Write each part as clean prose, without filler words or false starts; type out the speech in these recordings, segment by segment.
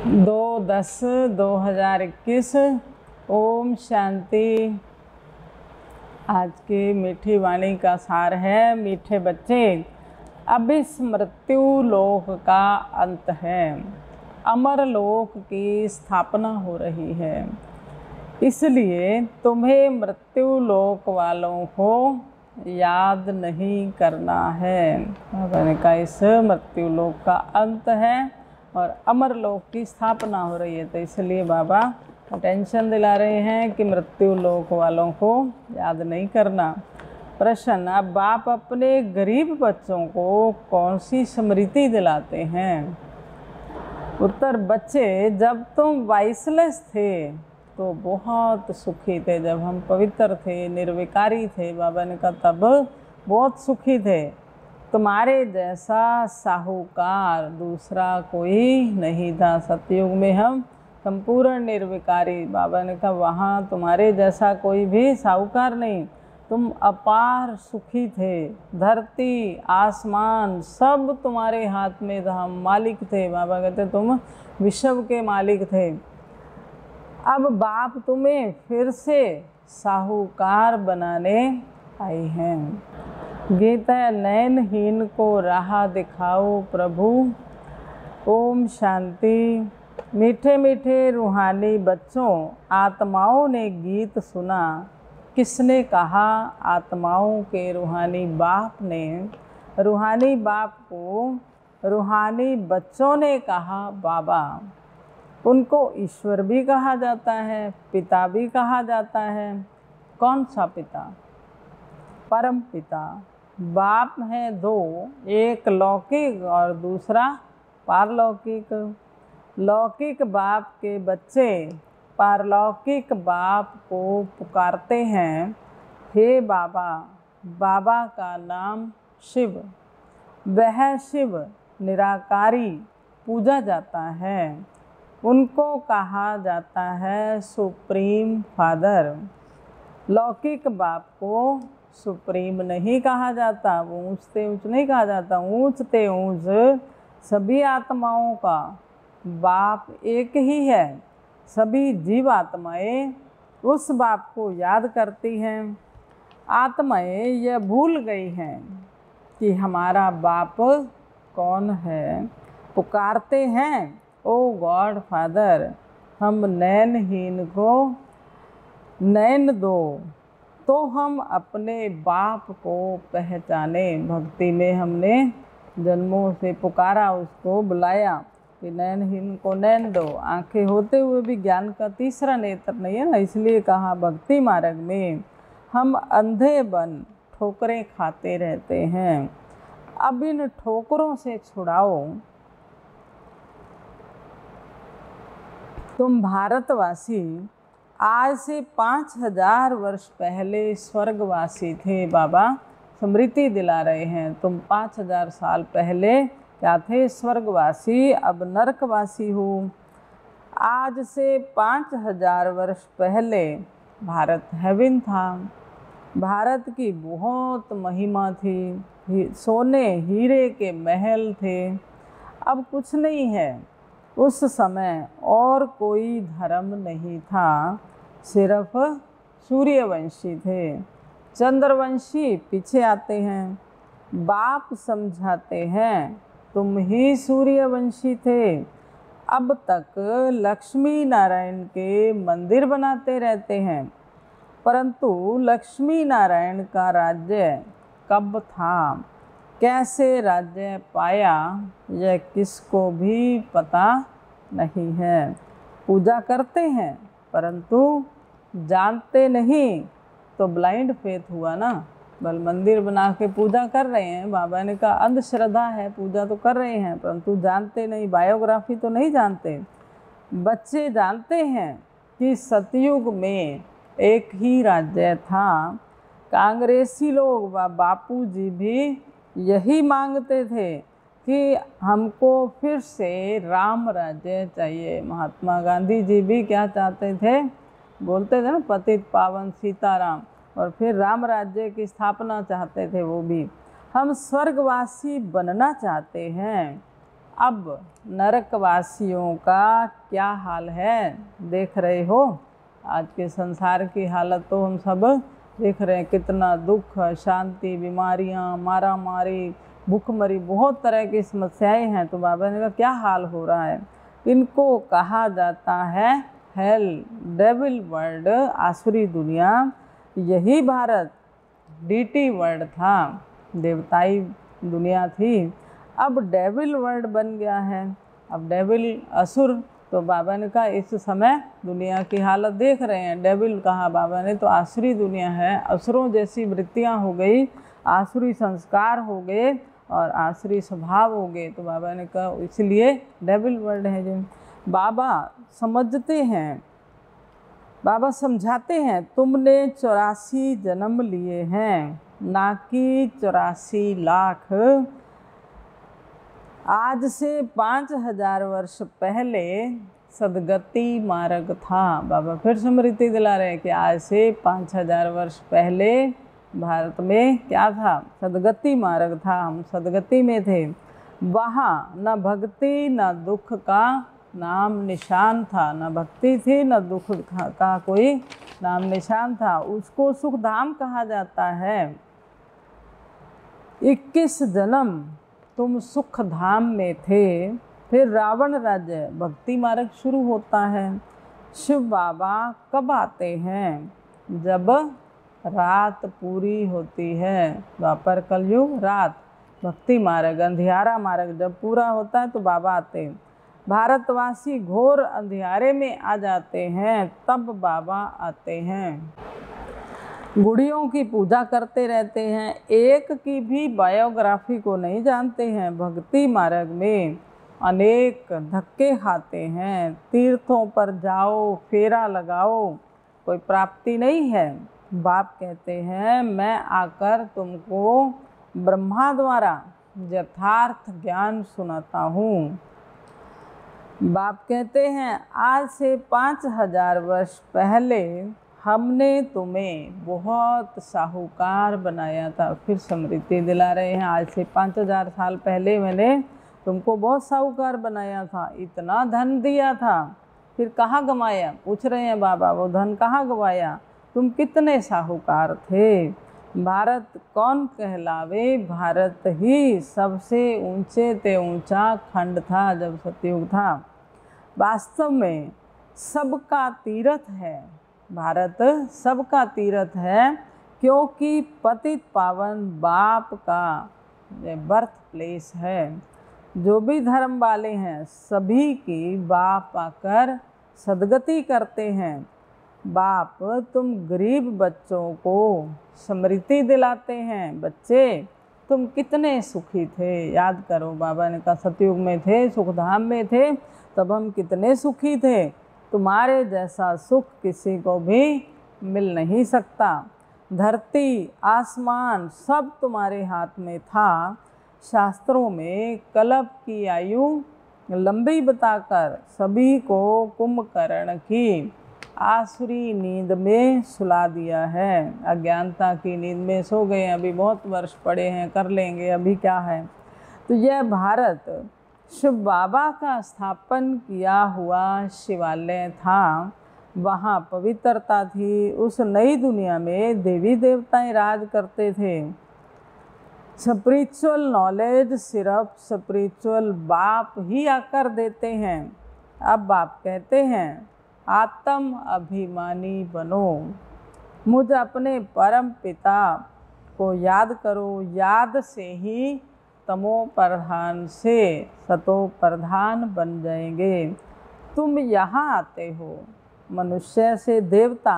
2/10/2021। ओम शांति। आज की मीठी वाणी का सार है, मीठे बच्चे, अब इस मृत्यु लोक का अंत है, अमर लोक की स्थापना हो रही है। इसलिए तुम्हें मृत्यु लोक वालों को याद नहीं करना है। बाबा ने कहा इस मृत्यु लोक का अंत है और अमर लोक की स्थापना हो रही है, तो इसलिए बाबा टेंशन दिला रहे हैं कि मृत्यु लोक वालों को याद नहीं करना। प्रश्न, अब बाप अपने गरीब बच्चों को कौन सी स्मृति दिलाते हैं? उत्तर, बच्चे जब तुम वाइसलेस थे तो बहुत सुखी थे। जब हम पवित्र थे, निर्विकारी थे, बाबा ने कहा तब बहुत सुखी थे। तुम्हारे जैसा साहूकार दूसरा कोई नहीं था। सतयुग में हम संपूर्ण निर्विकारी, बाबा ने कहा वहाँ तुम्हारे जैसा कोई भी साहूकार नहीं। तुम अपार सुखी थे। धरती आसमान सब तुम्हारे हाथ में था, हम मालिक थे। बाबा कहते तुम विश्व के मालिक थे। अब बाप तुम्हें फिर से साहूकार बनाने आए हैं। गीता, नयनहीन को राह दिखाओ प्रभु। ओम शांति। मीठे मीठे रूहानी बच्चों, आत्माओं ने गीत सुना। किसने कहा? आत्माओं के रूहानी बाप ने। रूहानी बाप को रूहानी बच्चों ने कहा बाबा। उनको ईश्वर भी कहा जाता है, पिता भी कहा जाता है। कौन सा पिता? परम पिता। बाप हैं दो, एक लौकिक और दूसरा पारलौकिक। लौकिक बाप के बच्चे पारलौकिक बाप को पुकारते हैं, हे बाबा। बाबा का नाम शिव। वह शिव निराकारी पूजा जाता है। उनको कहा जाता है सुप्रीम फादर। लौकिक बाप को सुप्रीम नहीं कहा जाता, वो ऊँचते ऊँच नहीं कहा जाता। ऊँचते ऊँच सभी आत्माओं का बाप एक ही है। सभी जीव आत्माएं उस बाप को याद करती हैं। आत्माएं यह भूल गई हैं कि हमारा बाप कौन है। पुकारते हैं, ओ गॉड फादर, हम नयनहीन को नयन दो, तो हम अपने बाप को पहचाने। भक्ति में हमने जन्मों से पुकारा, उसको बुलाया कि नयनहीन को नयन दो। आंखें होते हुए भी ज्ञान का तीसरा नेत्र नहीं है ना, इसलिए कहा भक्ति मार्ग में हम अंधे बन ठोकरें खाते रहते हैं। अब इन ठोकरों से छुड़ाओ। तुम भारतवासी आज से 5000 वर्ष पहले स्वर्गवासी थे। बाबा स्मृति दिला रहे हैं, तुम 5000 साल पहले क्या थे? स्वर्गवासी। अब नरकवासी हो। आज से 5000 वर्ष पहले भारत हेवन था। भारत की बहुत महिमा थी, सोने हीरे के महल थे। अब कुछ नहीं है। उस समय और कोई धर्म नहीं था, सिर्फ सूर्यवंशी थे। चंद्रवंशी पीछे आते हैं। बाप समझाते हैं तुम ही सूर्यवंशी थे। अब तक लक्ष्मी नारायण के मंदिर बनाते रहते हैं, परंतु लक्ष्मी नारायण का राज्य कब था, कैसे राज्य पाया, यह किसको भी पता नहीं है। पूजा करते हैं परंतु जानते नहीं, तो ब्लाइंड फेथ हुआ ना। बल मंदिर बना के पूजा कर रहे हैं, बाबा ने कहा अंधश्रद्धा है, पूजा तो कर रहे हैं परंतु जानते नहीं, बायोग्राफी तो नहीं जानते। बच्चे जानते हैं कि सतयुग में एक ही राज्य था। कांग्रेसी लोग व बापूजी भी यही मांगते थे कि हमको फिर से राम राज्य चाहिए। महात्मा गांधी जी भी क्या चाहते थे? बोलते थे ना, पतित पावन सीताराम, और फिर राम राज्य की स्थापना चाहते थे वो भी। हम स्वर्गवासी बनना चाहते हैं। अब नरकवासियों का क्या हाल है देख रहे हो। आज के संसार की हालत तो हम सब देख रहे हैं, कितना दुख, शांति, बीमारियां, मारा मारी, भूखमरी, बहुत तरह की समस्याएं हैं। तो बाबा ने कहा क्या हाल हो रहा है। इनको कहा जाता है हेल, डेविल वर्ल्ड, आसुरी दुनिया। यही भारत डीटी वर्ल्ड था, देवताई दुनिया थी, अब डेविल वर्ल्ड बन गया है। अब डेविल असुर, तो बाबा ने कहा इस समय दुनिया की हालत देख रहे हैं। डेविल कहा बाबा ने तो आसुरी दुनिया है, असुरों जैसी वृत्तियां हो गई, आसुरी संस्कार हो गए और आसुरी स्वभाव हो गए। तो बाबा ने कहा इसलिए डेविल वर्ल्ड है। जो बाबा समझते हैं, बाबा समझाते हैं, तुमने 84 जन्म लिए हैं, ना कि 84 लाख। आज से 5000 वर्ष पहले सदगति मार्ग था। बाबा फिर स्मृति दिला रहे हैं कि आज से 5000 वर्ष पहले भारत में क्या था, सदगति मार्ग था, हम सदगति में थे। वहाँ न भक्ति न दुख का नाम निशान था, न भक्ति थी न दुख का कोई नाम निशान था। उसको सुख धाम कहा जाता है। 21 जन्म तुम सुख धाम में थे। फिर रावण राज्य भक्ति मार्ग शुरू होता है। शिव बाबा कब आते हैं, जब रात पूरी होती है। द्वापर कलयुग रात, भक्ति मार्ग अंधियारा मार्ग जब पूरा होता है तो बाबा आते हैं। भारतवासी घोर अंधियारे में आ जाते हैं, तब बाबा आते हैं। गुड़ियों की पूजा करते रहते हैं, एक की भी बायोग्राफी को नहीं जानते हैं। भक्ति मार्ग में अनेक धक्के खाते हैं। तीर्थों पर जाओ, फेरा लगाओ, कोई प्राप्ति नहीं है। बाप कहते हैं मैं आकर तुमको ब्रह्मा द्वारा यथार्थ ज्ञान सुनाता हूँ। बाप कहते हैं आज से 5000 वर्ष पहले हमने तुम्हें बहुत साहूकार बनाया था। फिर स्मृति दिला रहे हैं आज से 5000 साल पहले मैंने तुमको बहुत साहूकार बनाया था, इतना धन दिया था, फिर कहाँ गंवाया। पूछ रहे हैं बाबा वो धन कहाँ गंवाया, तुम कितने साहूकार थे। भारत कौन कहलावे, भारत ही सबसे ऊंचे ते ऊंचा खंड था जब सतयुग था। वास्तव में सबका तीर्थ है, भारत सबका तीर्थ है, क्योंकि पतित पावन बाप का बर्थ प्लेस है। जो भी धर्म वाले हैं सभी की बाप आकर सदगति करते हैं। बाप तुम गरीब बच्चों को स्मृति दिलाते हैं, बच्चे तुम कितने सुखी थे, याद करो। बाबा ने कहा सतयुग में थे, सुखधाम में थे, तब हम कितने सुखी थे। तुम्हारे जैसा सुख किसी को भी मिल नहीं सकता। धरती आसमान सब तुम्हारे हाथ में था। शास्त्रों में कल्प की आयु लंबी बताकर सभी को कुंभकर्ण की आसुरी नींद में सुला दिया है। अज्ञानता की नींद में सो गए, अभी बहुत वर्ष पड़े हैं, कर लेंगे, अभी क्या है। तो यह भारत शिव बाबा का स्थापन किया हुआ शिवालय था। वहाँ पवित्रता थी। उस नई दुनिया में देवी देवताएं राज करते थे। स्पिरिचुअल नॉलेज सिर्फ स्पिरिचुअल बाप ही आकर देते हैं। अब बाप कहते हैं आत्म अभिमानी बनो, मुझ अपने परम पिता को याद करो। याद से ही तमो प्रधान से सतो प्रधान बन जाएंगे। तुम यहाँ आते हो मनुष्य से देवता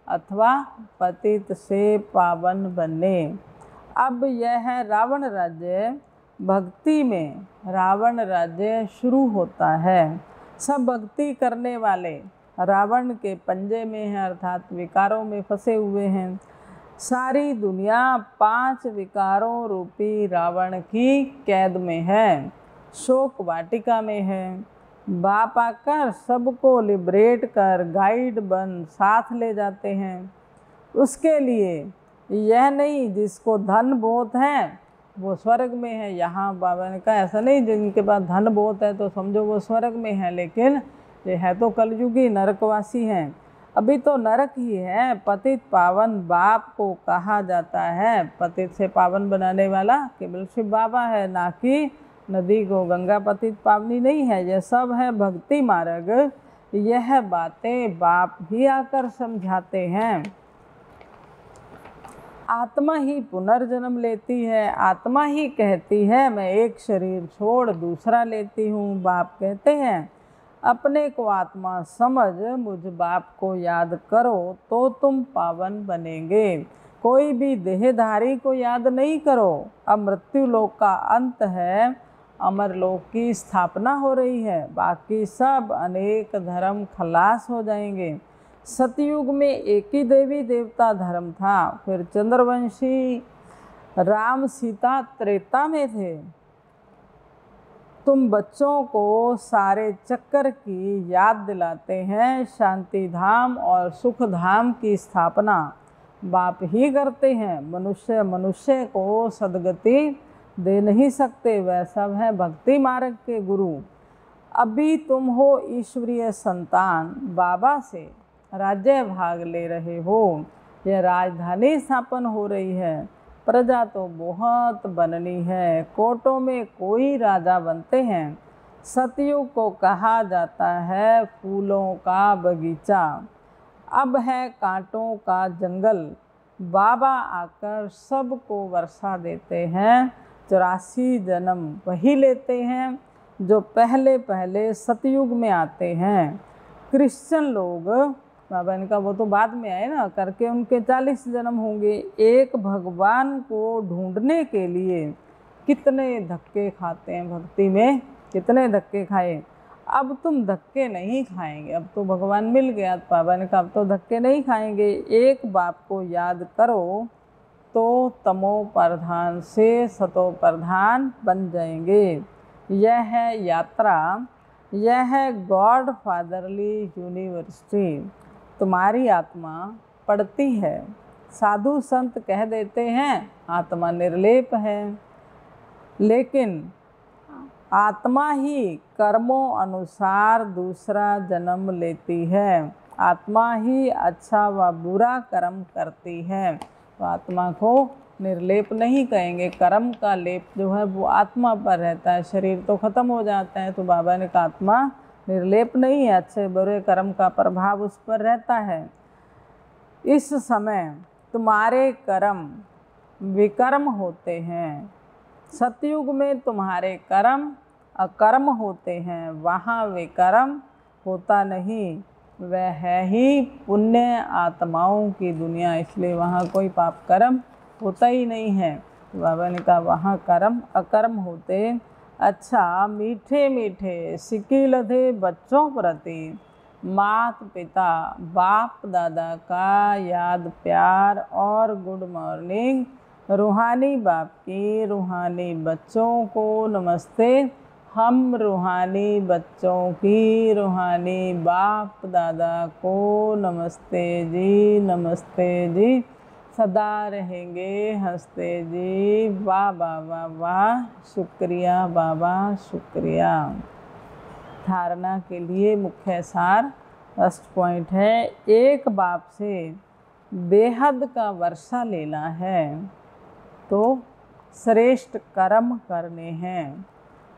अथवा पतित से पावन बनने। अब यह है रावण राज्य। भक्ति में रावण राज्य शुरू होता है। सब भक्ति करने वाले रावण के पंजे में हैं, अर्थात विकारों में फंसे हुए हैं। सारी दुनिया 5 विकारों रूपी रावण की कैद में है, शोक वाटिका में है। बाप आकर सबको लिबरेट कर गाइड बन साथ ले जाते हैं। उसके लिए यह नहीं जिसको धन बहुत है वो स्वर्ग में है। यहाँ बाबा ने कहा ऐसा नहीं जिनके पास धन बहुत है तो समझो वो स्वर्ग में है, लेकिन ये है तो कलयुगी नरकवासी हैं। अभी तो नरक ही है। पतित पावन बाप को कहा जाता है। पतित से पावन बनाने वाला केवल शिव बाबा है, ना कि नदी को गंगा पतित पावनी नहीं है। यह सब है भक्ति मार्ग। यह बातें बाप ही आकर समझाते हैं। आत्मा ही पुनर्जन्म लेती है। आत्मा ही कहती है मैं एक शरीर छोड़ दूसरा लेती हूँ। बाप कहते हैं अपने को आत्मा समझ मुझ बाप को याद करो तो तुम पावन बनेंगे। कोई भी देहधारी को याद नहीं करो। अब मृत्यु लोक का अंत है, अमर लोक की स्थापना हो रही है। बाकी सब अनेक धर्म खलास हो जाएंगे। सतयुग में एक ही देवी देवता धर्म था। फिर चंद्रवंशी राम सीता त्रेता में थे। तुम बच्चों को सारे चक्कर की याद दिलाते हैं। शांति धाम और सुख धाम की स्थापना बाप ही करते हैं। मनुष्य मनुष्य को सद्गति दे नहीं सकते। वह सब है भक्ति मार्ग के गुरु। अभी तुम हो ईश्वरीय संतान। बाबा से राज्य भाग ले रहे हो। यह राजधानी स्थापन हो रही है। प्रजा तो बहुत बननी है। कोटों में कोई राजा बनते हैं। सतयुग को कहा जाता है फूलों का बगीचा। अब है कांटों का जंगल। बाबा आकर सबको वर्षा देते हैं। 84 जन्म वही लेते हैं जो पहले पहले सतयुग में आते हैं। क्रिश्चियन लोग, बाबा ने कहा वो तो बाद में आए ना, करके उनके 40 जन्म होंगे। एक भगवान को ढूंढने के लिए कितने धक्के खाते हैं। भक्ति में कितने धक्के खाए। अब तुम धक्के नहीं खाएंगे। अब तो भगवान मिल गया। बाबा ने कहा अब तो धक्के नहीं खाएंगे। एक बाप को याद करो तो तमो प्रधान से सतो प्रधान बन जाएंगे। यह है यात्रा। यह है गॉड फादरली यूनिवर्सिटी। तुम्हारी आत्मा पढ़ती है। साधु संत कह देते हैं आत्मा निर्लेप है, लेकिन आत्मा ही कर्मों अनुसार दूसरा जन्म लेती है। आत्मा ही अच्छा व बुरा कर्म करती है। तो आत्मा को निर्लेप नहीं कहेंगे। कर्म का लेप जो है वो आत्मा पर रहता है। शरीर तो खत्म हो जाता है। तो बाबा ने कहा आत्मा निर्लेप नहीं है। अच्छे बुरे कर्म का प्रभाव उस पर रहता है। इस समय तुम्हारे कर्म विकर्म होते हैं। सतयुग में तुम्हारे कर्म अकर्म होते हैं। वहाँ विकर्म होता नहीं। वह है ही पुण्य आत्माओं की दुनिया, इसलिए वहाँ कोई पाप कर्म होता ही नहीं है। तो बाबा ने कहा वहाँ कर्म अकर्म होते। अच्छा, मीठे मीठे सिक्की लधे बच्चों प्रति मात पिता बाप दादा का याद प्यार और गुड मॉर्निंग। रूहानी बाप की रूहानी बच्चों को नमस्ते। हम रूहानी बच्चों की रूहानी बाप दादा को नमस्ते जी, नमस्ते जी। सदा रहेंगे हंसते जी। वाह वाह वाह वाह, शुक्रिया बाबा, शुक्रिया। धारणा के लिए मुख्य सार फर्स्ट पॉइंट है, एक बाप से बेहद का वर्षा लेना है तो श्रेष्ठ कर्म करने हैं।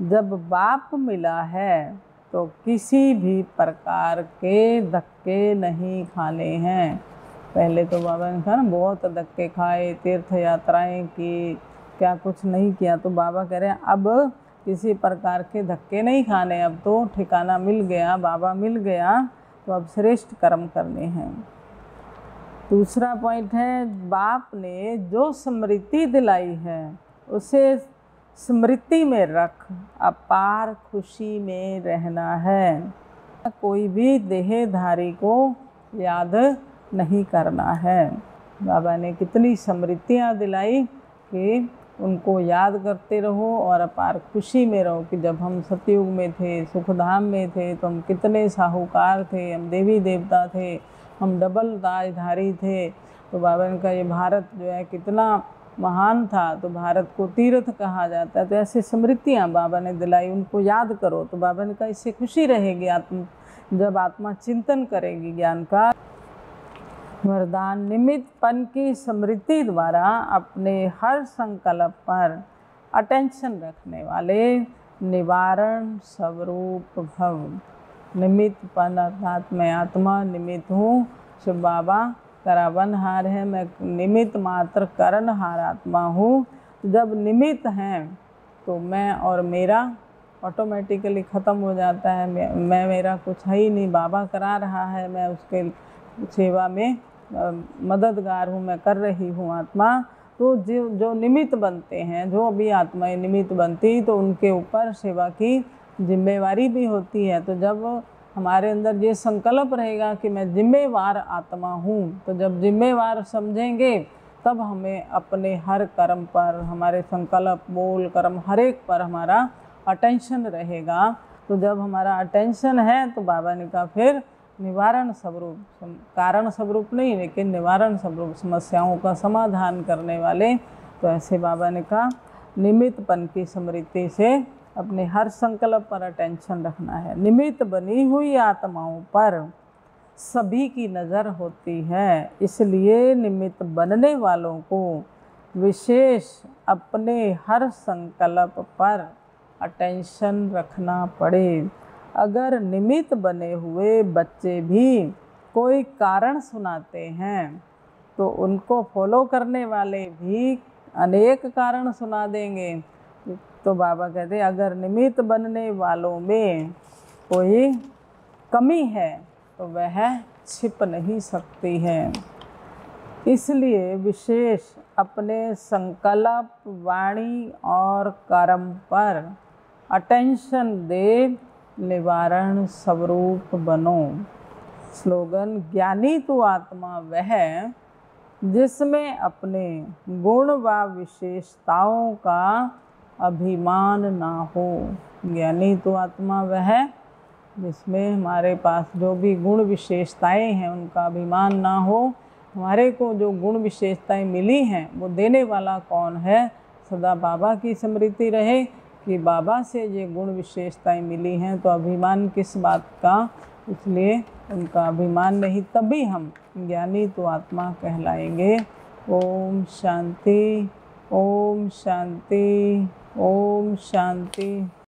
जब बाप मिला है तो किसी भी प्रकार के धक्के नहीं खाने हैं। पहले तो बाबा ने कहा ना बहुत धक्के खाए, तीर्थ यात्राएं की, क्या कुछ नहीं किया। तो बाबा कह रहे हैं अब किसी प्रकार के धक्के नहीं खाने। अब तो ठिकाना मिल गया, बाबा मिल गया, तो अब श्रेष्ठ कर्म करने हैं। दूसरा पॉइंट है, बाप ने जो स्मृति दिलाई है उसे स्मृति में रख अपार खुशी में रहना है। कोई भी देहधारी को याद नहीं करना है। बाबा ने कितनी स्मृतियाँ दिलाई कि उनको याद करते रहो और अपार खुशी में रहो कि जब हम सतयुग में थे, सुखधाम में थे, तो हम कितने साहूकार थे, हम देवी देवता थे, हम डबल ताजधारी थे। तो बाबा ने कहा ये भारत जो है कितना महान था, तो भारत को तीर्थ कहा जाता है। तो ऐसी स्मृतियाँ बाबा ने दिलाई, उनको याद करो। तो बाबा ने कहा इससे खुशी रहेगी जब आत्मा चिंतन करेगी ज्ञान का। वरदान, निमित्तपन की स्मृति द्वारा अपने हर संकल्प पर अटेंशन रखने वाले निवारण स्वरूप भव। निमित्तपन अर्थात मैं आत्मा निमित्त हूँ, शिव बाबा करावनहार है, मैं निमित्त मात्र करणहार आत्मा हूँ। जब निमित्त हैं तो मैं और मेरा ऑटोमेटिकली ख़त्म हो जाता है। मैं मेरा कुछ है ही नहीं, बाबा करा रहा है, मैं उसके सेवा में मददगार हूँ, मैं कर रही हूँ आत्मा। तो जो निमित्त बनते हैं, जो भी आत्माएं निमित्त बनती, तो उनके ऊपर सेवा की जिम्मेवारी भी होती है। तो जब हमारे अंदर ये संकल्प रहेगा कि मैं जिम्मेवार आत्मा हूँ, तो जब जिम्मेवार समझेंगे तब हमें अपने हर कर्म पर, हमारे संकल्प, बोल, कर्म, हर एक पर हमारा अटेंशन रहेगा। तो जब हमारा अटेंशन है तो बाबा ने कहा फिर निवारण स्वरूप, कारण स्वरूप नहीं लेकिन निवारण स्वरूप, समस्याओं का समाधान करने वाले। तो ऐसे बाबा ने कहा निमित्तपन की स्मृति से अपने हर संकल्प पर अटेंशन रखना है। निमित्त बनी हुई आत्माओं पर सभी की नज़र होती है, इसलिए निमित्त बनने वालों को विशेष अपने हर संकल्प पर अटेंशन रखना पड़े। अगर निमित्त बने हुए बच्चे भी कोई कारण सुनाते हैं तो उनको फॉलो करने वाले भी अनेक कारण सुना देंगे। तो बाबा कहते हैं अगर निमित्त बनने वालों में कोई कमी है तो वह छिप नहीं सकती है। इसलिए विशेष अपने संकल्प, वाणी और कर्म पर अटेंशन दे निवारण स्वरूप बनो। स्लोगन, ज्ञानी तो आत्मा वह जिसमें अपने गुण व विशेषताओं का अभिमान ना हो। ज्ञानी तो आत्मा वह जिसमें हमारे पास जो भी गुण विशेषताएं हैं उनका अभिमान ना हो। हमारे को जो गुण विशेषताएं मिली हैं वो देने वाला कौन है, सदा बाबा की स्मृति रहे कि बाबा से ये गुण विशेषताएं मिली हैं, तो अभिमान किस बात का। इसलिए उनका अभिमान नहीं, तभी हम ज्ञानी तो आत्मा कहलाएंगे। ओम शांति, ओम शांति, ओम शांति।